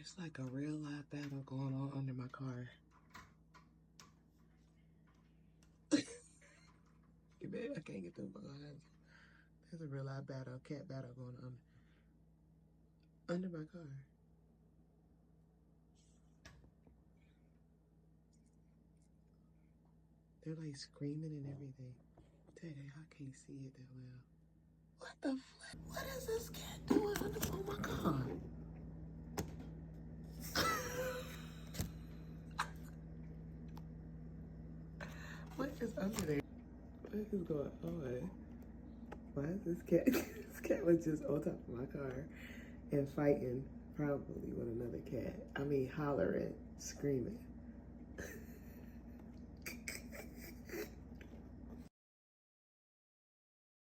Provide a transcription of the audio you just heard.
It's like a real live battle going on under my car. Man, I can't get them behind. There's a real live battle, cat battle going on under my car. They're like screaming and everything. Dang, I can't see it that well. What the flip? What is this cat doing on my car? What is under there? What is going on? Why is this cat? This cat was just on top of my car and fighting probably with another cat. I mean, hollering, screaming.